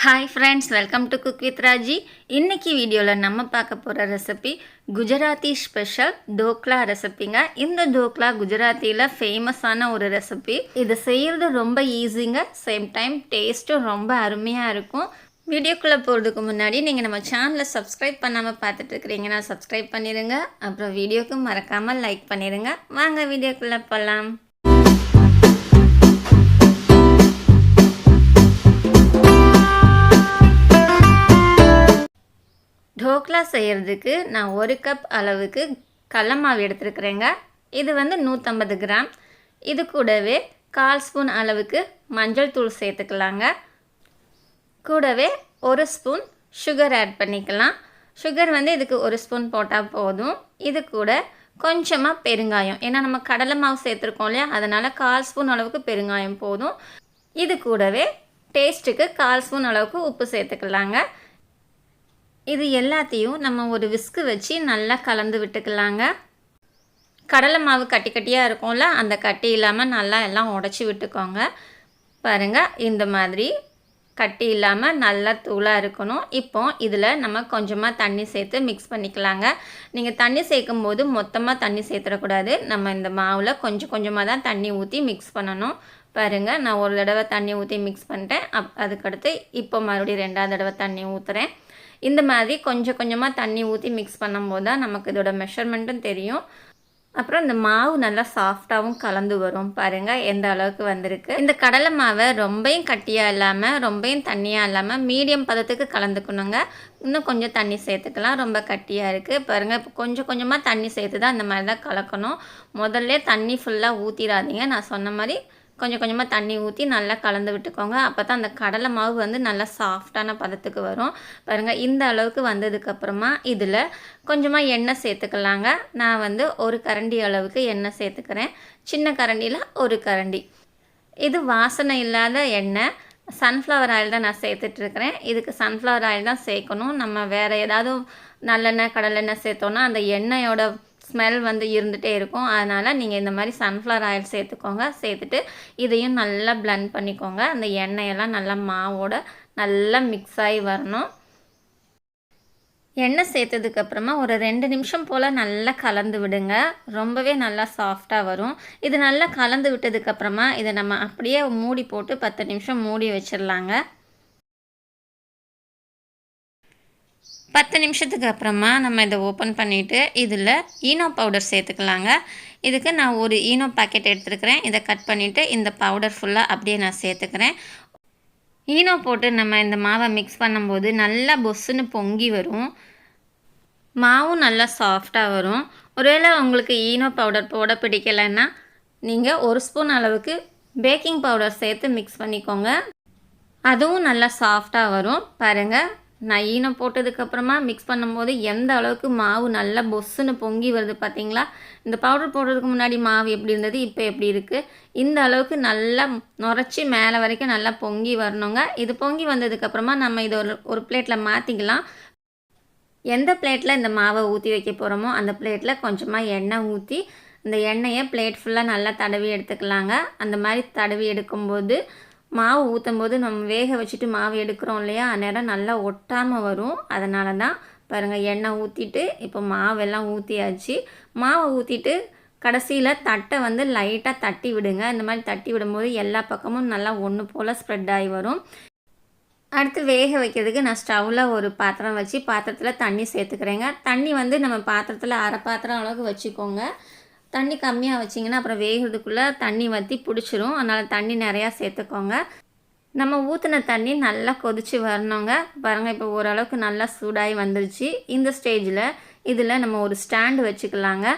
Hi friends, welcome to cook with Raji. இன்றைக்கி வீடியோவில் நம்ம பார்க்க போகிற ரெசிபி குஜராத்தி ஸ்பெஷல் டோக்லா ரெசிபிங்க. இந்த டோக்லா குஜராத்தியில் ஃபேமஸான ஒரு ரெசிபி. இது செய்கிறது ரொம்ப ஈஸிங்க, சேம் டைம் டேஸ்ட்டும் ரொம்ப அருமையாக இருக்கும். வீடியோக்குள்ளே போகிறதுக்கு முன்னாடி நீங்கள் நம்ம சேனலை சப்ஸ்கிரைப் பண்ணாமல் பார்த்துட்ருக்கிறீங்கன்னா சப்ஸ்கிரைப் பண்ணிடுங்க. அப்புறம் வீடியோக்கு மறக்காமல் லைக் பண்ணிடுங்க. வாங்க வீடியோக்குள்ளே போகலாம். டோக்லா செய்கிறதுக்கு நான் 1 கப் அளவுக்கு கடல மாவு எடுத்துருக்குறேங்க. இது 150 கிராம். இது கூடவே 1/4 ஸ்பூன் அளவுக்கு மஞ்சள் தூள் சேர்த்துக்கலாங்க. கூடவே 1 ஸ்பூன் சுகர் ஆட் பண்ணிக்கலாம். சுகர் இதுக்கு 1 ஸ்பூன் போட்டால் போதும். இது கூட கொஞ்சமாக பெருங்காயம், ஏன்னா நம்ம கடலை மாவு சேர்த்துருக்கோம் இல்லையா, அதனால் 1/4 ஸ்பூன் அளவுக்கு பெருங்காயம் போதும். இது கூடவே டேஸ்ட்டுக்கு 1/4 ஸ்பூன் அளவுக்கு உப்பு சேர்த்துக்கலாங்க. இது எல்லாத்தையும் நம்ம ஒரு விஸ்கு வச்சு நல்லா கலந்து விட்டுக்கலாங்க. கடலை மாவு கட்டி கட்டியாக இருக்கும்ல, அந்த கட்டி இல்லாமல் நல்லா எல்லாம் உடச்சி விட்டுக்கோங்க. பாருங்கள், இந்த மாதிரி கட்டி இல்லாமல் நல்லா தூளாக இருக்கணும். இப்போ இதில் நம்ம கொஞ்சமாக தண்ணி சேர்த்து மிக்ஸ் பண்ணிக்கலாங்க. நீங்கள் தண்ணி சேர்க்கும் போது மொத்தமாக தண்ணி சேர்த்துடக்கூடாது. நம்ம இந்த மாவில் கொஞ்சம் கொஞ்சமாக தான் தண்ணி ஊற்றி மிக்ஸ் பண்ணணும். பாருங்கள், நான் ஒரு தடவை தண்ணி ஊற்றி மிக்ஸ் பண்ணிட்டேன். அதுக்கடுத்து இப்போ மறுபடியும் 2வது தடவை தண்ணி ஊற்றுறேன். இந்த மாதிரி கொஞ்சம் கொஞ்சமாக தண்ணி ஊற்றி மிக்ஸ் பண்ணும்போது தான் நமக்கு இதோட மெஷர்மெண்ட்டும் தெரியும். அப்புறம் இந்த மாவு நல்லா சாஃப்டாகவும் கலந்து வரும். பாருங்கள் எந்த அளவுக்கு வந்திருக்கு. இந்த கடலை மாவை ரொம்பையும் கட்டியாக இல்லாமல் ரொம்பையும் தண்ணியாக இல்லாமல் மீடியம் பதத்துக்கு கலந்துக்கணுங்க. இன்னும் கொஞ்சம் தண்ணி சேர்த்துக்கலாம், ரொம்ப கட்டியாக இருக்குது. பாருங்கள், இப்போ கொஞ்சம் கொஞ்சமாக தண்ணி சேர்த்து தான் இந்த மாதிரி தான் கலக்கணும். முதல்ல தண்ணி ஃபுல்லாக ஊற்றிடாதீங்க. நான் சொன்ன மாதிரி கொஞ்சம் கொஞ்சமாக தண்ணி ஊற்றி நல்லா கலந்து விட்டுக்கோங்க. அப்போ தான் அந்த கடலை மாவு நல்லா சாஃப்டான பதத்துக்கு வரும். பாருங்கள், இந்த அளவுக்கு வந்ததுக்கப்புறமா இதில் கொஞ்சமாக எண்ணெய் சேர்த்துக்கலாங்க. நான் 1 கரண்டி அளவுக்கு எண்ணெய் சேர்த்துக்கிறேன். சின்ன கரண்டியில் 1 கரண்டி. இது வாசனை இல்லாத எண்ணெய், சன்ஃப்ளவர் ஆயில் தான் நான் சேர்த்துட்ருக்கிறேன். இதுக்கு சன்ஃப்ளவர் ஆயில் தான் சேர்க்கணும். நம்ம வேறு ஏதாவது நல்லெண்ணெய் கடலெண்ணெய் சேர்த்தோன்னா அந்த எண்ணெயோட ஸ்மெல் இருந்துகிட்டே இருக்கும். அதனால் நீங்கள் இந்த மாதிரி சன்ஃப்ளவர் ஆயில் சேர்த்துக்கோங்க. சேர்த்துட்டு இதையும் நல்லா பிளெண்ட் பண்ணிக்கோங்க. அந்த எண்ணெயெல்லாம் நல்லா மாவோட நல்லா மிக்ஸ் ஆகி வரணும். எண்ணெய் சேர்த்ததுக்கப்புறமா ஒரு 2 நிமிஷம் போல் நல்லா கலந்து விடுங்க. ரொம்பவே நல்லா சாஃப்டாக வரும். இது நல்லா கலந்து விட்டதுக்கப்புறமா இதை நம்ம அப்படியே மூடி போட்டு 10 நிமிஷம் மூடி வச்சிடலாங்க. 10 நிமிஷத்துக்கு அப்புறமா நம்ம இதை ஓப்பன் பண்ணிவிட்டு இதில் ஈனோ பவுடர் சேர்த்துக்கலாங்க. இதுக்கு நான் ஒரு ஈனோ பாக்கெட் எடுத்துருக்கிறேன். இதை கட் பண்ணிவிட்டு இந்த பவுடர் ஃபுல்லாக அப்படியே நான் சேர்த்துக்கிறேன். ஈனோ போட்டு நம்ம இந்த மாவை மிக்ஸ் பண்ணும்போது நல்லா பொஸ்ஸுன்னு பொங்கி வரும். மாவும் நல்லா சாஃப்டாக வரும். ஒருவேளை உங்களுக்கு ஈனோ பவுடர் போட பிடிக்கலைன்னா நீங்கள் 1 ஸ்பூன் அளவுக்கு பேக்கிங் பவுடர் சேர்த்து மிக்ஸ் பண்ணிக்கோங்க. அதுவும் நல்லா சாஃப்டாக வரும். பாருங்கள், நான் ஈனோ போட்டதுக்கப்புறமா மிக்ஸ் பண்ணும்போது எந்த அளவுக்கு மாவு நல்லா பொஸ்ஸுன்னு பொங்கி வருது பார்த்தீங்களா? இந்த பவுடர் போடுறதுக்கு முன்னாடி மாவு எப்படி இருந்தது, இப்போ எப்படி இருக்குது? இந்த அளவுக்கு நல்லா நுரைச்சி மேலே வரைக்கும் நல்லா பொங்கி வரணுங்க. இது பொங்கி வந்ததுக்கப்புறமா நம்ம இதை ஒரு பிளேட்டில் மாற்றிக்கலாம். எந்த பிளேட்டில் இந்த மாவை ஊற்றி வைக்க போகிறோமோ அந்த பிளேட்டில் கொஞ்சமாக எண்ணெய் ஊற்றி இந்த எண்ணெயை பிளேட் ஃபுல்லாக நல்லா தடவி எடுத்துக்கலாங்க. அந்த மாதிரி தடவி எடுக்கும்போது மாவு ஊற்றும் போது நம்ம வேக வச்சுட்டு மாவு எடுக்கிறோம் இல்லையா, அந்நேரம் நல்லா ஒட்டாமல் வரும். அதனால தான் பாருங்கள், எண்ணெய் ஊற்றிட்டு இப்போ மாவெல்லாம் ஊற்றியாச்சு. மாவை ஊற்றிட்டு கடைசியில் தட்டை லைட்டாக தட்டி விடுங்க. இந்த மாதிரி தட்டி விடும்போது எல்லா பக்கமும் நல்லா ஒன்று போல் ஸ்ப்ரெட் ஆகி வரும். அடுத்து வேக வைக்கிறதுக்கு நான் ஸ்டவ்வில் ஒரு பாத்திரம் வச்சு பாத்திரத்தில் தண்ணி சேர்த்துக்கிறேங்க. தண்ணி நம்ம பாத்திரத்தில் 1/2 பாத்திரம் அளவுக்கு வச்சுக்கோங்க. தண்ணி கம்மியாக வச்சிங்கன்னா அப்புறம் வேகிறதுக்குள்ளே தண்ணி வற்றி பிடிச்சிரும். அதனால் தண்ணி நிறையா சேர்த்துக்கோங்க. நம்ம ஊற்றின தண்ணி நல்லா கொதித்து வரணுங்க. பாருங்கள், இப்போ ஓரளவுக்கு நல்லா சூடாகி வந்துருச்சு. இந்த ஸ்டேஜில் இதில் நம்ம ஒரு ஸ்டாண்டு வச்சுக்கலாங்க.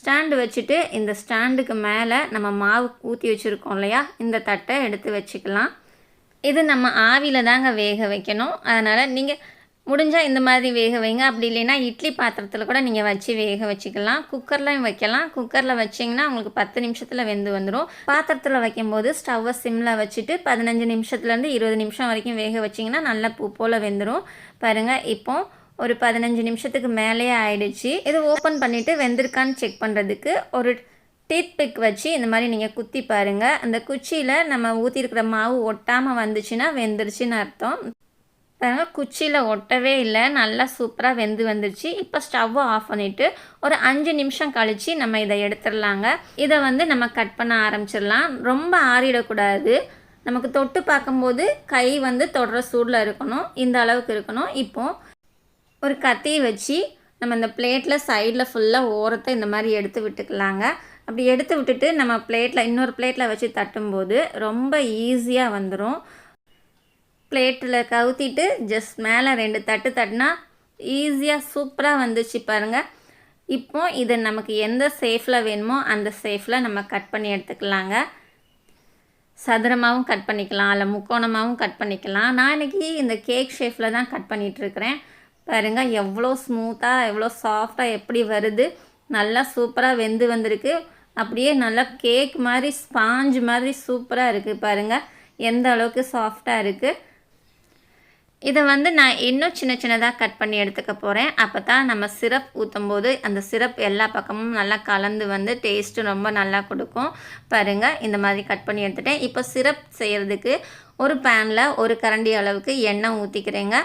ஸ்டாண்டு வச்சுட்டு இந்த ஸ்டாண்டுக்கு மேலே நம்ம மாவு ஊற்றி வச்சுருக்கோம் இல்லையா, இந்த தட்டை எடுத்து வச்சுக்கலாம். இது நம்ம ஆவியில் தாங்க வேக வைக்கணும். அதனால் நீங்கள் முடிஞ்சால் இந்த மாதிரி வேக வைங்க. அப்படி இல்லைன்னா இட்லி பாத்திரத்தில் கூட நீங்கள் வச்சு வேக வச்சுக்கலாம். குக்கர்லையும் வைக்கலாம். குக்கரில் வச்சிங்கன்னா உங்களுக்கு 10 நிமிஷத்தில் வெந்து வந்துடும். பாத்திரத்தில் வைக்கும்போது ஸ்டவ்வை சிம்மில் வச்சுட்டு 15 நிமிஷத்துலேருந்து 20 நிமிஷம் வரைக்கும் வேக வச்சிங்கன்னா நல்லா பூ போல் வெந்துடும். பாருங்கள், இப்போ ஒரு 15 நிமிஷத்துக்கு மேலேயே ஆயிடுச்சு. இது ஓப்பன் பண்ணிவிட்டு வெந்திருக்கான்னு செக் பண்ணுறதுக்கு ஒரு டீத் பிக் வச்சு இந்த மாதிரி நீங்கள் குத்தி பாருங்கள். அந்த குச்சியில் நம்ம ஊற்றிருக்கிற மாவு ஒட்டாமல் வந்துச்சுன்னா வெந்துருச்சுன்னு அர்த்தம். பாருங்க குச்சியில் ஒட்டவே இல்லை, நல்லா சூப்பராக வெந்து வந்துருச்சு. இப்போ ஸ்டவ்வை ஆஃப் பண்ணிவிட்டு ஒரு 5 நிமிஷம் கழித்து நம்ம இதை எடுத்துடலாங்க. இதை வந்து நம்ம கட் பண்ண ஆரம்பிச்சிடலாம். ரொம்ப ஆறிடக்கூடாது. நமக்கு தொட்டு பார்க்கும்போது கை வந்து தொடுற சூடில் இருக்கணும், இந்த அளவுக்கு இருக்கணும். இப்போது ஒரு கத்தியை வச்சு நம்ம இந்த பிளேட்டில் சைடில் ஃபுல்லாக ஓரத்தை இந்த மாதிரி எடுத்து விட்டுக்கலாங்க. அப்படி எடுத்து விட்டுட்டு நம்ம பிளேட்டில் இன்னொரு பிளேட்டில் வச்சு தட்டும்போது ரொம்ப ஈஸியாக வந்துடும். பிளேட்டில் கவுத்திட்டு ஜஸ்ட் மேலே 2 தட்டு தட்டினா ஈஸியாக சூப்பராக வந்துச்சு பாருங்கள். இப்போ இதை நமக்கு எந்த ஷேஃபில் வேணுமோ அந்த ஷேஃபில் நம்ம கட் பண்ணி எடுத்துக்கலாங்க. சதுரமாகவும் கட் பண்ணிக்கலாம், இல்லை முக்கோணமாகவும் கட் பண்ணிக்கலாம். நான் இன்றைக்கி இந்த கேக் ஷேஃபில் தான் கட் பண்ணிகிட்ருக்கிறேன். பாருங்கள் எவ்வளோ ஸ்மூத்தாக எவ்வளோ சாஃப்டாக எப்படி வருது. நல்லா சூப்பராக வெந்து வந்திருக்கு. அப்படியே நல்லா கேக் மாதிரி ஸ்பாஞ்ச் மாதிரி சூப்பராக இருக்குது பாருங்கள், எந்த அளவுக்கு சாஃப்டாக இருக்குது. இதை வந்து நான் இன்னும் சின்ன சின்னதாக கட் பண்ணி எடுத்துக்க போகிறேன். அப்போ தான் நம்ம சிரப் ஊற்றும் போது அந்த சிரப் எல்லா பக்கமும் நல்லா கலந்து வந்து டேஸ்ட்டு ரொம்ப நல்லா கொடுக்கும். பாருங்கள் இந்த மாதிரி கட் பண்ணி எடுத்துட்டேன். இப்போ சிரப் செய்கிறதுக்கு ஒரு பேனில் ஒரு கரண்டி அளவுக்கு எண்ணெய் ஊற்றிக்கிறேங்க.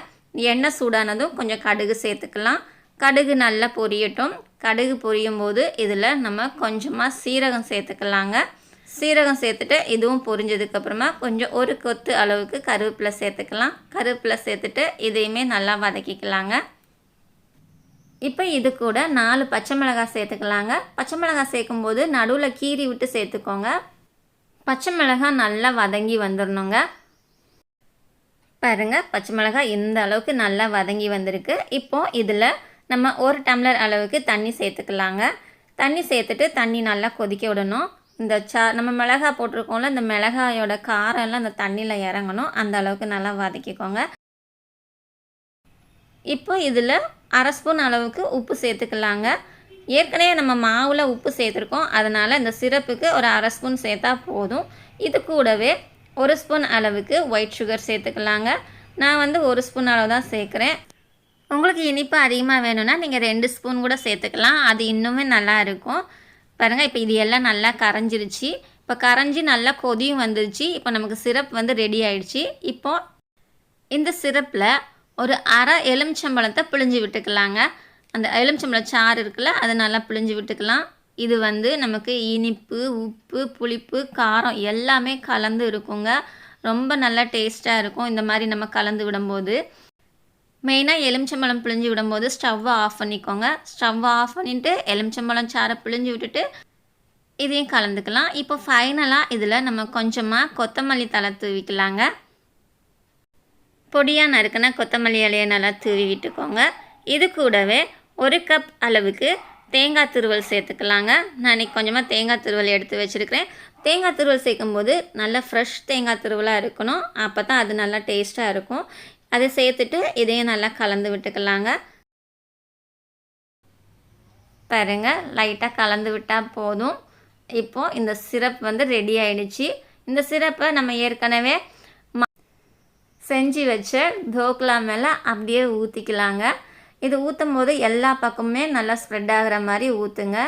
எண்ணெய் சூடானதும் கொஞ்சம் கடுகு சேர்த்துக்கலாம். கடுகு நல்லா பொரியட்டும். கடுகு பொரியும் போது இதில் நம்ம கொஞ்சமாக சீரகம் சேர்த்துக்கலாங்க. சீரகம் சேர்த்துட்டு இதுவும் பொரிஞ்சதுக்கப்புறமா கொஞ்சம் ஒரு கொத்து அளவுக்கு கருவேப்பிலை சேர்த்துக்கலாம். கருவேப்பிலை சேர்த்துட்டு இதையுமே நல்லா வதக்கிக்கலாங்க. இப்போ இது கூட 4 பச்சை மிளகாய் சேர்த்துக்கலாங்க. பச்சை மிளகாய் சேர்க்கும்போது நடுவில் கீறி விட்டு சேர்த்துக்கோங்க. பச்சை மிளகாய் நல்லா வதங்கி வந்துடணுங்க. பாருங்கள் பச்சை மிளகாய் இந்த அளவுக்கு நல்லா வதங்கி வந்திருக்கு. இப்போது இதில் நம்ம 1 டம்ளர் அளவுக்கு தண்ணி சேர்த்துக்கலாங்க. தண்ணி சேர்த்துட்டு தண்ணி நல்லா கொதிக்க விடணும். இந்த நம்ம மிளகாய் போட்டிருக்கோம்ல, இந்த மிளகாயோட காரம் எல்லாம் அந்த தண்ணியில் இறங்கணும். அந்த அளவுக்கு நல்லா வதக்கிக்கோங்க. இப்போ இதில் 1/2 ஸ்பூன் அளவுக்கு உப்பு சேர்த்துக்கலாங்க. ஏற்கனவே நம்ம மாவில் உப்பு சேர்த்துருக்கோம், அதனால் இந்த சிரப்புக்கு ஒரு 1/2 ஸ்பூன் சேர்த்தா போதும். இது கூடவே 1 ஸ்பூன் அளவுக்கு ஒயிட் சுகர் சேர்த்துக்கலாங்க. நான் வந்து 1 ஸ்பூன் அளவு தான் சேர்க்குறேன். உங்களுக்கு இனிப்பு அதிகமாக வேணும்னா நீங்கள் 2 ஸ்பூன் கூட சேர்த்துக்கலாம், அது இன்னுமே நல்லா இருக்கும். பாருங்கள் இப்போ இது எல்லாம் நல்லா கரைஞ்சிருச்சு. இப்போ கரைஞ்சி நல்லா கொதியும் வந்துருச்சு. இப்போ நமக்கு சிரப் வந்து ரெடி ஆயிடுச்சு. இப்போது இந்த சிரப்பில் ஒரு அரை எலுமிச்சம்பழத்தை பிழிஞ்சு விட்டுக்கலாங்க. அந்த எலுமிச்சம்பழம் சாறு இருக்குல்ல, அதை நல்லா பிழிஞ்சு விட்டுக்கலாம். இது வந்து நமக்கு இனிப்பு, உப்பு, புளிப்பு, காரம் எல்லாமே கலந்து இருக்குங்க. ரொம்ப நல்லா டேஸ்ட்டாக இருக்கும் இந்த மாதிரி நம்ம கலந்து விடும்போது. மெயினாக எலுமிச்சம்பழம் பிழிஞ்சு விடும்போது ஸ்டவ்வை ஆஃப் பண்ணிக்கோங்க. ஸ்டவ்வை ஆஃப் பண்ணிவிட்டு எலுமிச்சம்பழம் சாறை பிழிஞ்சு விட்டுட்டு இதையும் கலந்துக்கலாம். இப்போ ஃபைனலாக இதில் நம்ம கொஞ்சமாக கொத்தமல்லி தழை தூவிக்கலாங்க. பொடியாக நறுக்கின கொத்தமல்லி இலையை நல்லா தூவி விட்டுக்கோங்க. இது கூடவே 1 கப் அளவுக்கு தேங்காய் துருவல் சேர்த்துக்கலாங்க. நான் இன்றைக்கி கொஞ்சமாக தேங்காய் துருவல் எடுத்து வச்சுருக்கிறேன். தேங்காய் துருவல் சேர்க்கும்போது நல்லா ஃப்ரெஷ் தேங்காய் துருவலாக இருக்கணும், அப்போ தான் அது நல்லா டேஸ்ட்டாக இருக்கும். அதை சேர்த்துட்டு இதையும் நல்லா கலந்து விட்டுக்கலாங்க. பாருங்கள் லைட்டாக கலந்து விட்டால் போதும். இப்போது இந்த சிரப் வந்து ரெடி ஆகிடுச்சு. இந்த சிரப்பை நம்ம ஏற்கனவே செஞ்சு வச்ச தோக்லா மேலே அப்படியே ஊற்றிக்கலாங்க. இது ஊற்றும் போது எல்லா பக்கமுமே நல்லா ஸ்ப்ரெட் ஆகிற மாதிரி ஊற்றுங்க.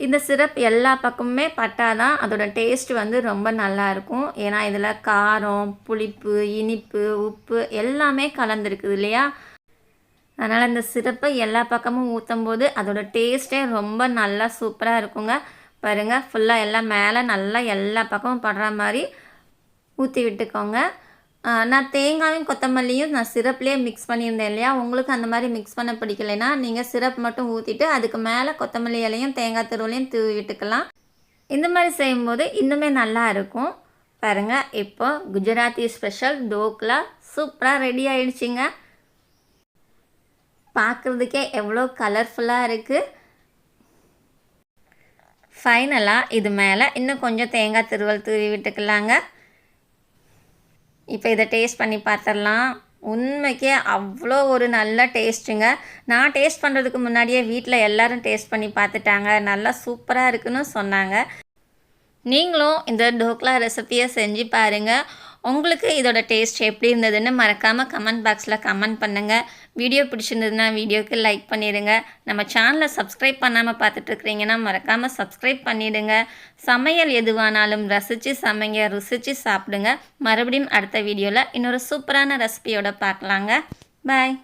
இந்த சிரப் எல்லா பக்கமுமே பட்டாதான் அதோட டேஸ்ட் வந்து ரொம்ப நல்லாயிருக்கும். ஏன்னா இதில் காரம், புளிப்பு, இனிப்பு, உப்பு எல்லாமே கலந்துருக்குது இல்லையா, அதனால் இந்த சிரப்பை எல்லா பக்கமும் ஊற்றும் போது அதோட டேஸ்ட்டே ரொம்ப நல்லா சூப்பராக இருக்குங்க. பாருங்கள் ஃபுல்லாக எல்லாம் மேலே நல்லா எல்லா பக்கமும் படுற மாதிரி ஊற்றி விட்டுக்கோங்க. நான் தேங்காயும் கொத்தமல்லியும் நான் சிரப்லேயே மிக்ஸ் பண்ணியிருந்தேன் இல்லையா, உங்களுக்கு அந்த மாதிரி மிக்ஸ் பண்ண பிடிக்கலைன்னா நீங்கள் சிரப் மட்டும் ஊற்றிட்டு அதுக்கு மேலே கொத்தமல்லி இலையும் தேங்காய் துருவலையும் தூவி விட்டுக்கலாம். இந்த மாதிரி செய்யும்போது இன்னுமே நல்லா இருக்கும். பாருங்கள் இப்போ குஜராத்தி ஸ்பெஷல் டோக்லா சூப்பராக ரெடி ஆகிடுச்சிங்க. பார்க்குறதுக்கே எவ்வளோ கலர்ஃபுல்லாக இருக்குது. ஃபைனலாக இது மேலே இன்னும் கொஞ்சம் தேங்காய் துருவல் தூவி விட்டுக்கலாங்க. இப்போ இதை டேஸ்ட் பண்ணி பார்த்துடலாம். உண்மைக்கே அவ்வளோ ஒரு நல்ல டேஸ்ட்டுங்க. நான் டேஸ்ட் பண்ணுறதுக்கு முன்னாடியே வீட்டில் எல்லோரும் டேஸ்ட் பண்ணி பார்த்துட்டாங்க, நல்லா சூப்பராக இருக்குன்னு சொன்னாங்க. நீங்களும் இந்த டோக்லா ரெசிப்பியை செஞ்சு பாருங்கள். உங்களுக்கு இதோட டேஸ்ட் எப்படி இருந்ததுன்னு மறக்காமல் கமெண்ட் பாக்ஸில் கமெண்ட் பண்ணுங்கள். வீடியோ பிடிச்சிருந்ததுன்னா வீடியோக்கு லைக் பண்ணிடுங்க. நம்ம சேனலை சப்ஸ்கிரைப் பண்ணாமல் பார்த்துட்ருக்கிறீங்கன்னா மறக்காமல் சப்ஸ்கிரைப் பண்ணிவிடுங்க. சமையல் எதுவானாலும் ரசித்து சமைங்க, ருசித்து சாப்பிடுங்க. மறுபடியும் அடுத்த வீடியோவில் இன்னொரு சூப்பரான ரெசிபியோட பார்க்கலாங்க. பாய்.